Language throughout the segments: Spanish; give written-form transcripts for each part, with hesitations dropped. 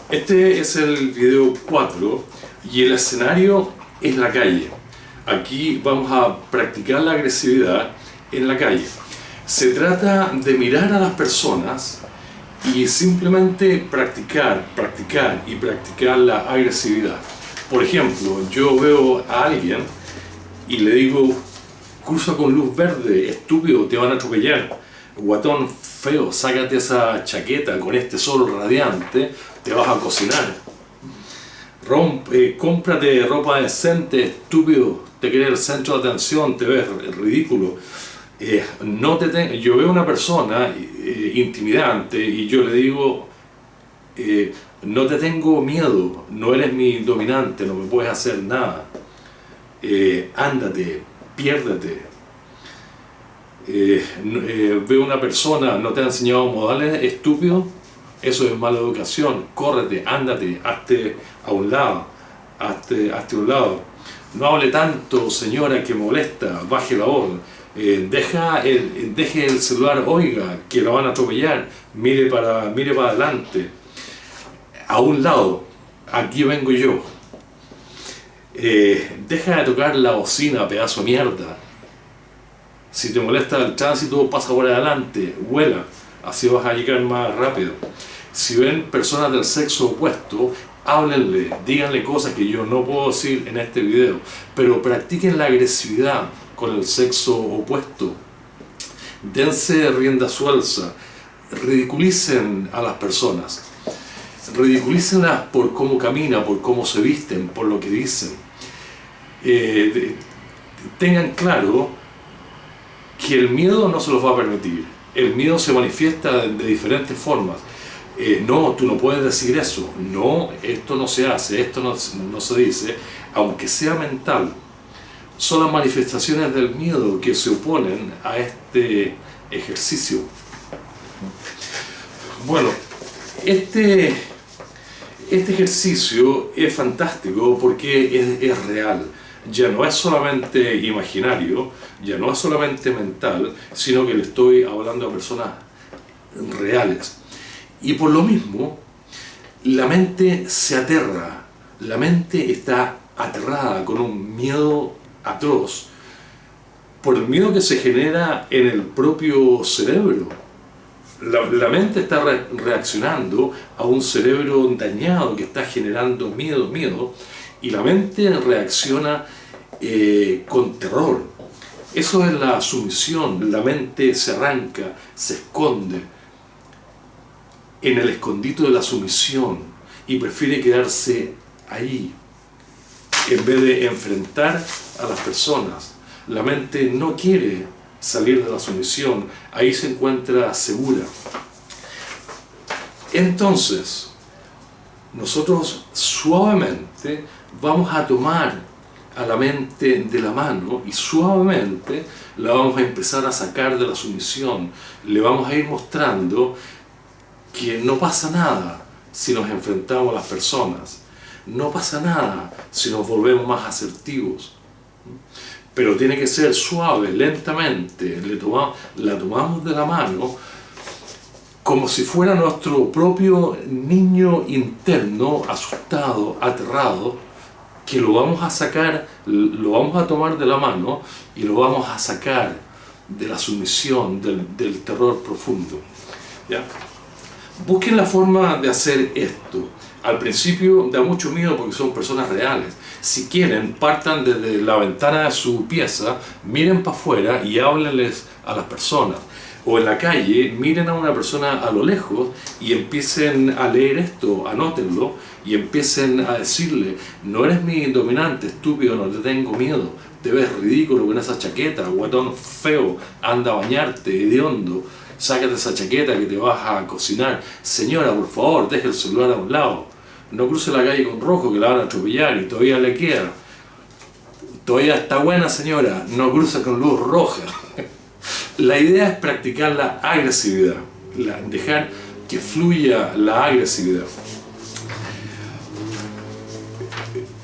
Este es el video 4 y el escenario es la calle. Aquí vamos a practicar la agresividad en la calle. Se trata de mirar a las personas y simplemente practicar la agresividad. Por ejemplo, yo veo a alguien y le digo: cruza con luz verde, estúpido, te van a atropellar. Guatón feo, sácate esa chaqueta, con este sol radiante te vas a cocinar. Cómprate ropa decente, estúpido, te crees el centro de atención, te ves ridículo. Yo veo a una persona intimidante y yo le digo: no te tengo miedo, no eres mi dominante, no me puedes hacer nada. Ándate, piérdete. Veo una persona, no te ha enseñado modales, estúpido, eso es mala educación, córrete, ándate, hazte a un lado, hazte a un lado. No hable tanto, señora, que molesta, baje la voz. Deje el celular, oiga, que lo van a atropellar, mire para adelante, a un lado, aquí vengo yo. Deja de tocar la bocina, pedazo de mierda. Si te molesta el tránsito, pasa por adelante, vuela, así vas a llegar más rápido. Si ven personas del sexo opuesto, háblenle, díganle cosas que yo no puedo decir en este video, pero practiquen la agresividad con el sexo opuesto. Dense rienda suelta, ridiculicen a las personas, ridiculícenlas por cómo caminan, por cómo se visten, por lo que dicen. Tengan claro que el miedo no se los va a permitir. El miedo se manifiesta de diferentes formas. No, tú no puedes decir eso. No, esto no se hace, esto no se dice, aunque sea mental. Son las manifestaciones del miedo que se oponen a este ejercicio. Bueno, este ejercicio es fantástico porque es real. Ya no es solamente imaginario, ya no es solamente mental, sino que le estoy hablando a personas reales. Y por lo mismo, la mente se aterra, la mente está aterrada con un miedo atroz, por el miedo que se genera en el propio cerebro. La mente está reaccionando a un cerebro dañado que está generando miedo, y la mente reacciona con terror. Eso es la sumisión. La mente se arranca, se esconde en el escondite de la sumisión y prefiere quedarse ahí en vez de enfrentar a las personas. La mente no quiere salir de la sumisión, ahí se encuentra segura. Entonces, nosotros suavemente vamos a tomar a la mente de la mano y suavemente la vamos a empezar a sacar de la sumisión. Le vamos a ir mostrando que no pasa nada si nos enfrentamos a las personas, no pasa nada si nos volvemos más asertivos, pero tiene que ser suave, lentamente. La tomamos de la mano como si fuera nuestro propio niño interno, asustado, aterrado, que lo vamos a sacar, lo vamos a tomar de la mano y lo vamos a sacar de la sumisión, del terror profundo. ¿Ya? Busquen la forma de hacer esto. Al principio da mucho miedo porque son personas reales. Si quieren, partan desde la ventana de su pieza, miren para afuera y háblenles a las personas. O en la calle, miren a una persona a lo lejos y empiecen a leer esto, anótenlo y empiecen a decirle: no eres mi dominante, estúpido, no te tengo miedo, te ves ridículo con esa chaqueta, guatón feo, anda a bañarte, hediondo, sácate esa chaqueta que te vas a cocinar. Señora, por favor, deje el celular a un lado, no cruce la calle con rojo que la van a atropellar y todavía le queda. Todavía está buena, señora, no cruce con luz roja. La idea es practicar la agresividad, dejar que fluya la agresividad.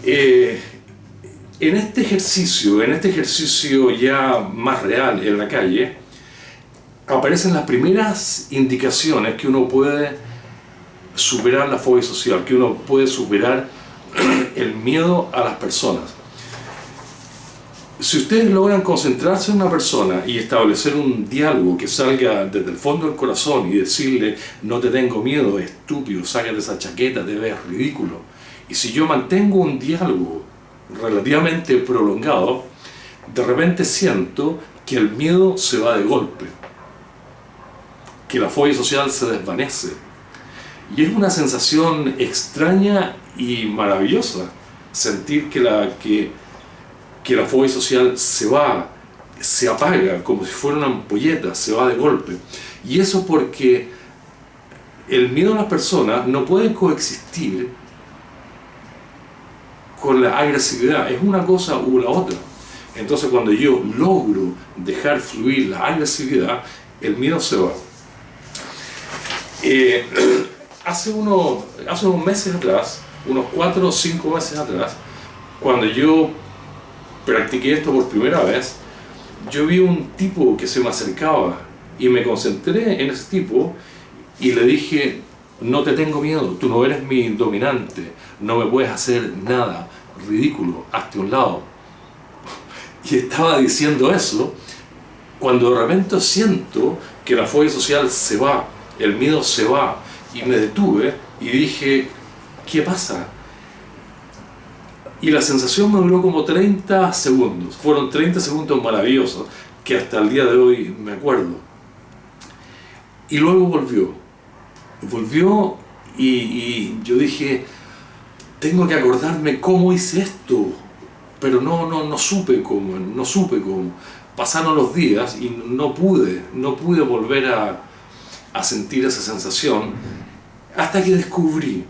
En este ejercicio ya más real en la calle, aparecen las primeras indicaciones que uno puede superar la fobia social, que uno puede superar el miedo a las personas. Si ustedes logran concentrarse en una persona y establecer un diálogo que salga desde el fondo del corazón y decirle: no te tengo miedo, estúpido, sácate esa chaqueta, te ves ridículo. Y si yo mantengo un diálogo relativamente prolongado, de repente siento que el miedo se va de golpe, que la fobia social se desvanece. Y es una sensación extraña y maravillosa sentir que la fobia social se va, se apaga, como si fuera una ampolleta, se va de golpe. Y eso porque el miedo a las personas no puede coexistir con la agresividad, es una cosa u la otra. Entonces, cuando yo logro dejar fluir la agresividad, el miedo se va. Hace unos meses atrás, unos 4 o 5 meses atrás, cuando yo practiqué esto por primera vez, yo vi un tipo que se me acercaba y me concentré en ese tipo y le dije: no te tengo miedo, tú no eres mi dominante, no me puedes hacer nada, ridículo, hazte a un lado. Y estaba diciendo eso cuando de repente siento que la fobia social se va, el miedo se va, y me detuve y dije: ¿qué pasa? Y la sensación me duró como 30 segundos, fueron 30 segundos maravillosos que hasta el día de hoy me acuerdo. Y luego volvió y yo dije: tengo que acordarme cómo hice esto, pero no supe cómo. Pasaron los días y no pude volver a sentir esa sensación hasta que descubrí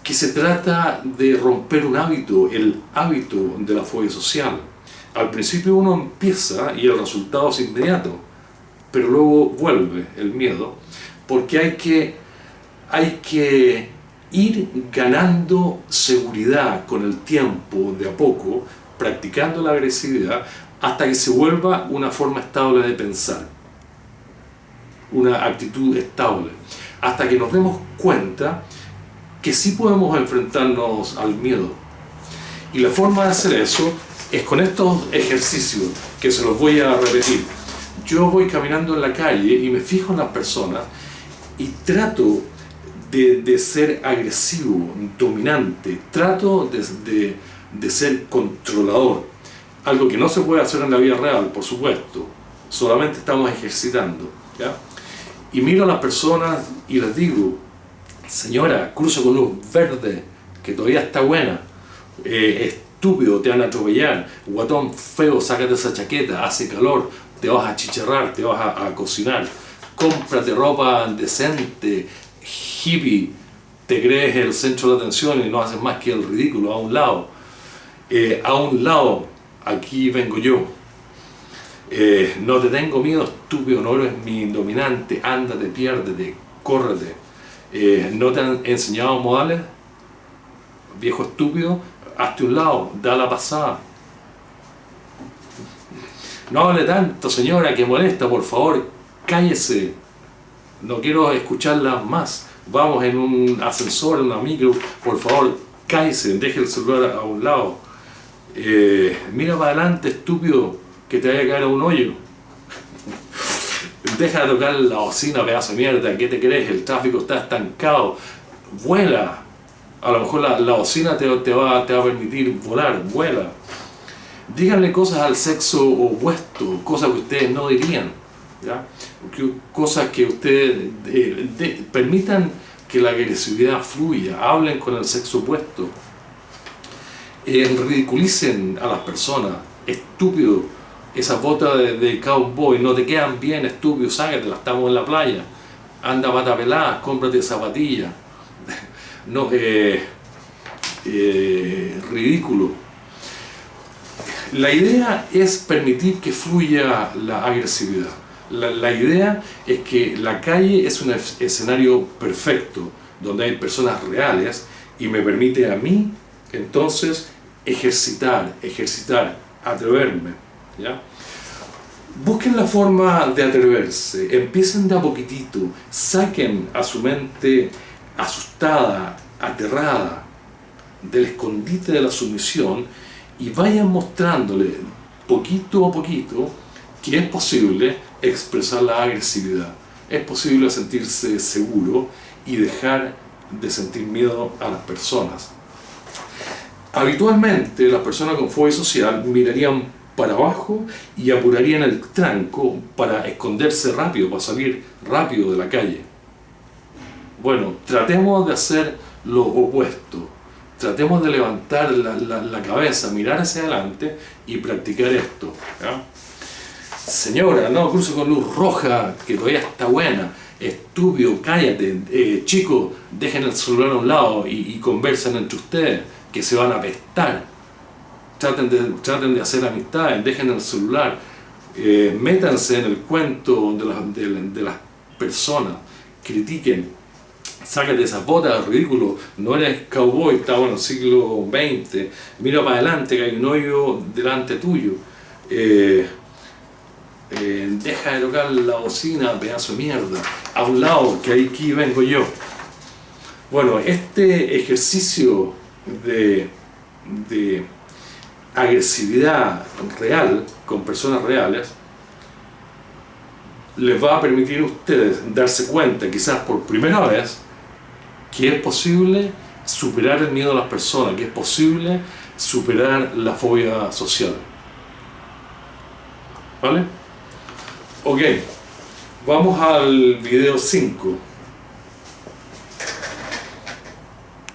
que se trata de romper un hábito, el hábito de la fobia social. Al principio uno empieza y el resultado es inmediato, pero luego vuelve el miedo, porque hay que ir ganando seguridad con el tiempo, de a poco, practicando la agresividad, hasta que se vuelva una forma estable de pensar, una actitud estable, hasta que nos demos cuenta que sí podemos enfrentarnos al miedo. Y la forma de hacer eso es con estos ejercicios que se los voy a repetir. Yo voy caminando en la calle y me fijo en las personas y trato de ser agresivo, dominante, trato de ser controlador, algo que no se puede hacer en la vida real, por supuesto, solamente estamos ejercitando, ¿ya? Y miro a las personas y les digo: señora, cruzo con luz verde, que todavía está buena, estúpido, te van a atropellar, guatón feo, sácate esa chaqueta, hace calor, te vas a chicharrar, te vas a cocinar, cómprate ropa decente, hippie, te crees el centro de atención y no haces más que el ridículo. A un lado, aquí vengo yo. No te tengo miedo, estúpido, no eres mi dominante, ándate, piérdete, córrete. ¿No te han enseñado modales? Viejo estúpido, hazte un lado, da la pasada. No hable tanto, señora, que molesta, por favor, cállese. No quiero escucharla más. Vamos en un ascensor, en una micro, por favor, cállese, deje el celular a un lado. Mira para adelante, estúpido, que te vaya a caer a un hoyo. Deja de tocar la bocina, pedazo de mierda, ¿qué te crees? El tráfico está estancado. Vuela. A lo mejor la bocina te va a permitir volar, vuela. Díganle cosas al sexo opuesto, cosas que ustedes no dirían, ¿ya? Cosas que ustedes permitan que la agresividad fluya, hablen con el sexo opuesto, ridiculicen a las personas. Estúpido, esas botas de cowboy no te quedan bien, estúpido, sácatelas, estamos en la playa, anda pata pelada, cómprate zapatillas. No, ridículo. La idea es permitir que fluya la agresividad. La idea es que la calle es un escenario perfecto, donde hay personas reales y me permite a mí, entonces, ejercitar, atreverme, ¿ya? Busquen la forma de atreverse, empiecen de a poquitito, saquen a su mente asustada, aterrada, del escondite de la sumisión y vayan mostrándole poquito a poquito que es posible expresar la agresividad, es posible sentirse seguro y dejar de sentir miedo a las personas. Habitualmente las personas con fobia social mirarían para abajo y apurarían el tranco para esconderse rápido, para salir rápido de la calle. Bueno, tratemos de hacer lo opuesto. Tratemos de levantar la cabeza, mirar hacia adelante y practicar esto, ¿ya? Señora, no cruce con luz roja, que todavía está buena. Estúpido, cállate. Chicos, dejen el celular a un lado y conversen entre ustedes, que se van a apestar. Traten de hacer amistades, dejen el celular. Métanse en el cuento de las personas, critiquen. Sácate esas botas, ridículo, no eres cowboy, estamos en el siglo XX, mira para adelante que hay un hoyo delante tuyo, deja de tocar la bocina, pedazo de mierda, a un lado que aquí vengo yo. Bueno, este ejercicio de agresividad real con personas reales les va a permitir a ustedes darse cuenta, quizás por primera vez, que es posible superar el miedo a las personas, que es posible superar la fobia social. ¿Vale? Ok, vamos al video 5.